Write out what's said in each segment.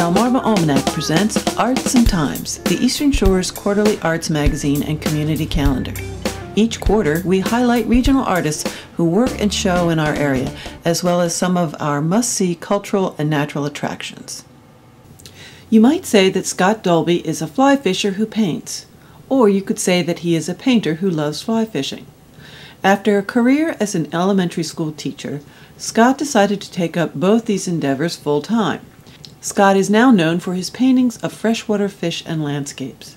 Delmarva Almanac presents Arts and Times, the Eastern Shore's quarterly arts magazine and community calendar. Each quarter, we highlight regional artists who work and show in our area, as well as some of our must-see cultural and natural attractions. You might say that Scot Dolby is a fly fisher who paints, or you could say that he is a painter who loves fly fishing. After a career as an elementary school teacher, Scot decided to take up both these endeavors full-time. Scot is now known for his paintings of freshwater fish and landscapes.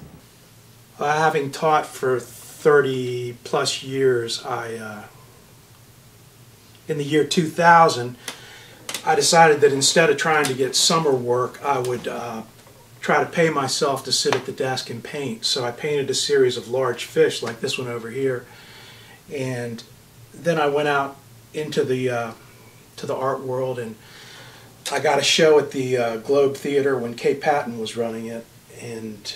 Having taught for 30 plus years, in the year 2000, I decided that instead of trying to get summer work, I would try to pay myself to sit at the desk and paint. So I painted a series of large fish like this one over here, and then I went out into the art world, and I got a show at the Globe Theater when Kay Patton was running it, and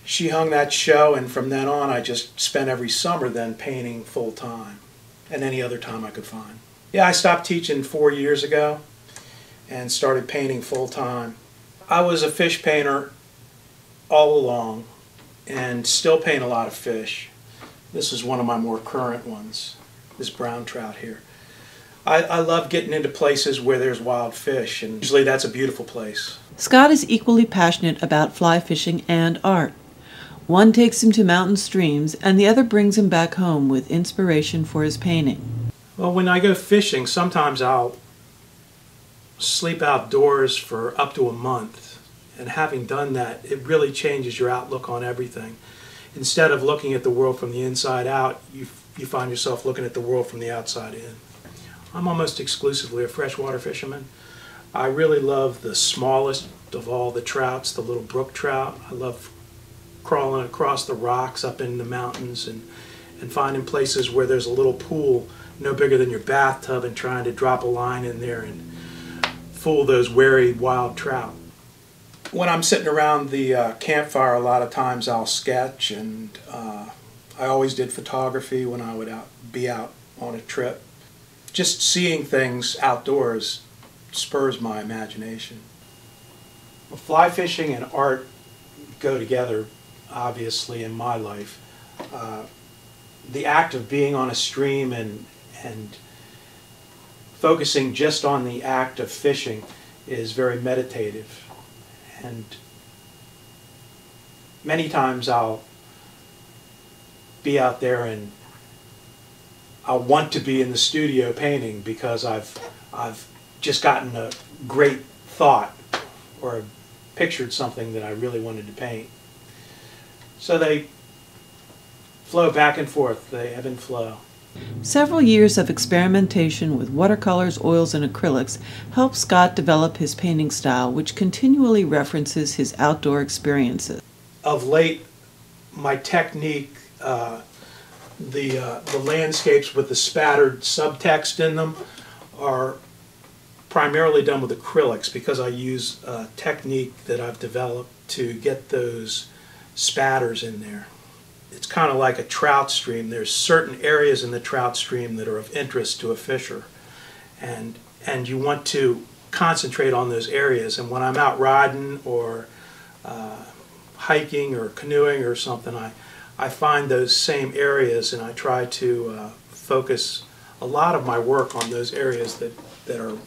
she hung that show, and from then on I just spent every summer then painting full time and any other time I could find. Yeah, I stopped teaching 4 years ago and started painting full time. I was a fish painter all along and still paint a lot of fish. This is one of my more current ones, this brown trout here. I love getting into places where there's wild fish, and usually that's a beautiful place. Scot is equally passionate about fly fishing and art. One takes him to mountain streams, and the other brings him back home with inspiration for his painting. Well, when I go fishing, sometimes I'll sleep outdoors for up to a month, and having done that, it really changes your outlook on everything. Instead of looking at the world from the inside out, you find yourself looking at the world from the outside in. I'm almost exclusively a freshwater fisherman. I really love the smallest of all the trouts, the little brook trout. I love crawling across the rocks up in the mountains and finding places where there's a little pool no bigger than your bathtub and trying to drop a line in there and fool those wary wild trout. When I'm sitting around the campfire, a lot of times I'll sketch, and I always did photography when I would be out on a trip. Just seeing things outdoors spurs my imagination. Well, fly fishing and art go together, obviously, in my life. The act of being on a stream and focusing just on the act of fishing is very meditative. And many times I'll be out there and I'll want to be in the studio painting because I've just gotten a great thought or pictured something that I really wanted to paint. So they flow back and forth, they ebb and flow. Several years of experimentation with watercolors, oils, and acrylics helped Scot develop his painting style, which continually references his outdoor experiences. Of late, my technique, the landscapes with the spattered subtext in them, are primarily done with acrylics because I use a technique that I've developed to get those spatters in there. It's kind of like a trout stream. There's certain areas in the trout stream that are of interest to a fisher, and you want to concentrate on those areas. And when I'm out riding or hiking or canoeing or something, I find those same areas, and I try to focus a lot of my work on those areas that are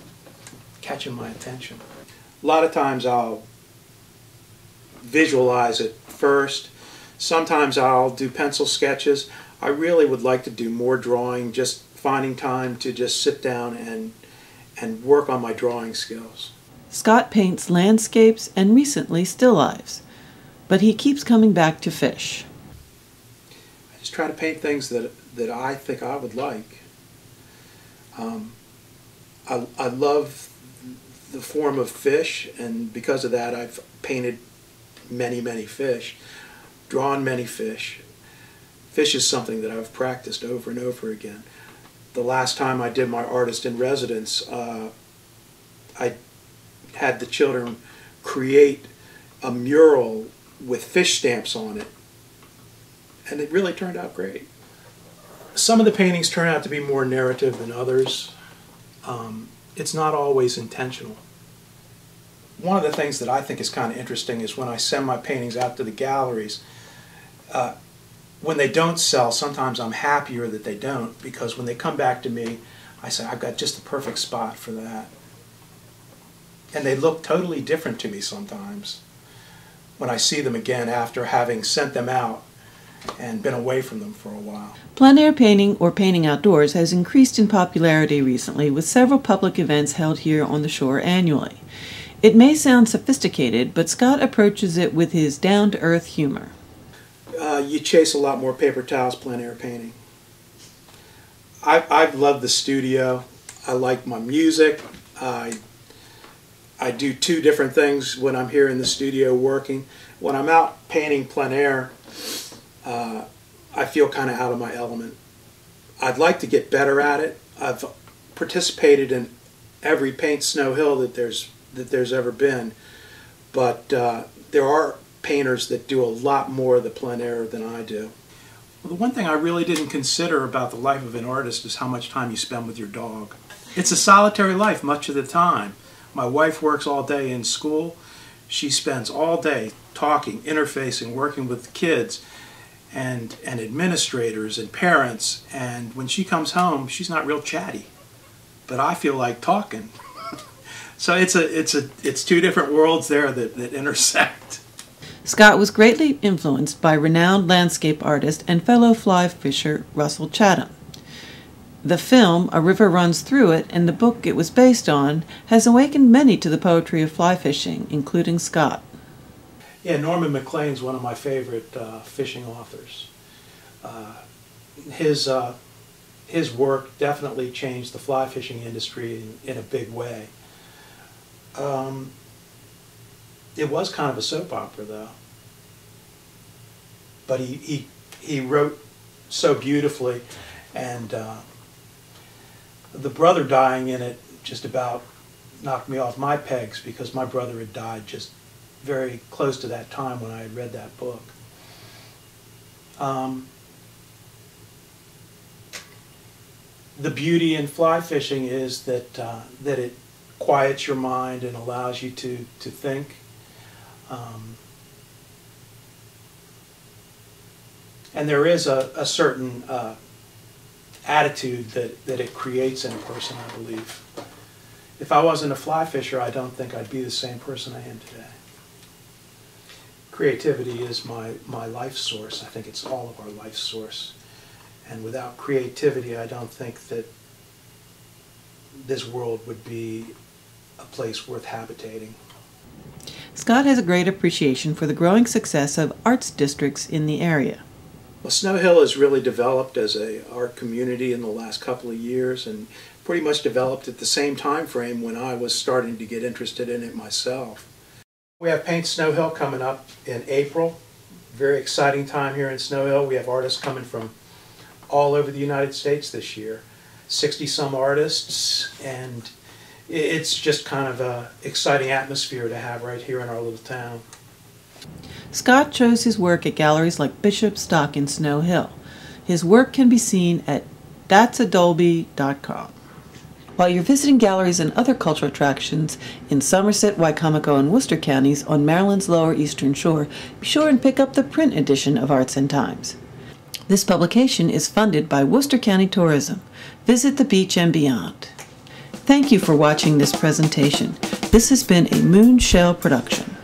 catching my attention. A lot of times I'll visualize it first. Sometimes I'll do pencil sketches. I really would like to do more drawing, just finding time to just sit down and work on my drawing skills. Scot paints landscapes and recently still lifes, but he keeps coming back to fish. I just try to paint things that I think I would like. I love the form of fish, and because of that I've painted many, many fish, drawn many fish. Fish is something that I've practiced over and over again. The last time I did my artist in residence, I had the children create a mural with fish stamps on it, and it really turned out great. Some of the paintings turn out to be more narrative than others. It's not always intentional. one of the things that I think is kind of interesting is when I send my paintings out to the galleries, when they don't sell, sometimes I'm happier that they don't, because when they come back to me, I say, I've got just the perfect spot for that. And they look totally different to me sometimes when I see them again after having sent them out and been away from them for a while. Plein air painting, or painting outdoors, has increased in popularity recently, with several public events held here on the shore annually. It may sound sophisticated, but Scott approaches it with his down-to-earth humor. You chase a lot more paper towels plein air painting. I love the studio. I like my music. I do two different things when I'm here in the studio working. When I'm out painting plein air, I feel kind of out of my element. I'd like to get better at it. I've participated in every Paint Snow Hill that there's ever been, but there are painters that do a lot more of the plein air than I do. Well, the one thing I really didn't consider about the life of an artist is how much time you spend with your dog. It's a solitary life much of the time. My wife works all day in school. She spends all day talking, interfacing, working with kids and administrators and parents, and when she comes home, she's not real chatty. But I feel like talking. So it's two different worlds there that intersect. Scott was greatly influenced by renowned landscape artist and fellow fly fisher Russell Chatham. The film, A River Runs Through It, and the book it was based on, has awakened many to the poetry of fly fishing, including Scott. Yeah, Norman Maclean's one of my favorite fishing authors. His work definitely changed the fly fishing industry in a big way. It was kind of a soap opera, though. But he wrote so beautifully, and the brother dying in it just about knocked me off my pegs, because my brother had died just very close to that time when I had read that book. The beauty in fly fishing is that it quiets your mind and allows you to think. And there is a certain attitude that it creates in a person, I believe. If I wasn't a fly fisher, I don't think I'd be the same person I am today. Creativity is my life source. I think it's all of our life source. And without creativity, I don't think that this world would be a place worth habitating. Scott has a great appreciation for the growing success of arts districts in the area. Well, Snow Hill has really developed as an art community in the last couple of years, and pretty much developed at the same time frame when I was starting to get interested in it myself. We have Paint Snow Hill coming up in April. Very exciting time here in Snow Hill. We have artists coming from all over the United States this year. 60-some artists, and it's just kind of an exciting atmosphere to have right here in our little town. Scott shows his work at galleries like Bishop Stock in Snow Hill. His work can be seen at that'sadolby.com. While you're visiting galleries and other cultural attractions in Somerset, Wicomico, and Worcester counties on Maryland's lower eastern shore, be sure and pick up the print edition of Arts and Times. This publication is funded by Worcester County Tourism. Visit the beach and beyond. Thank you for watching this presentation. This has been a Moonshell production.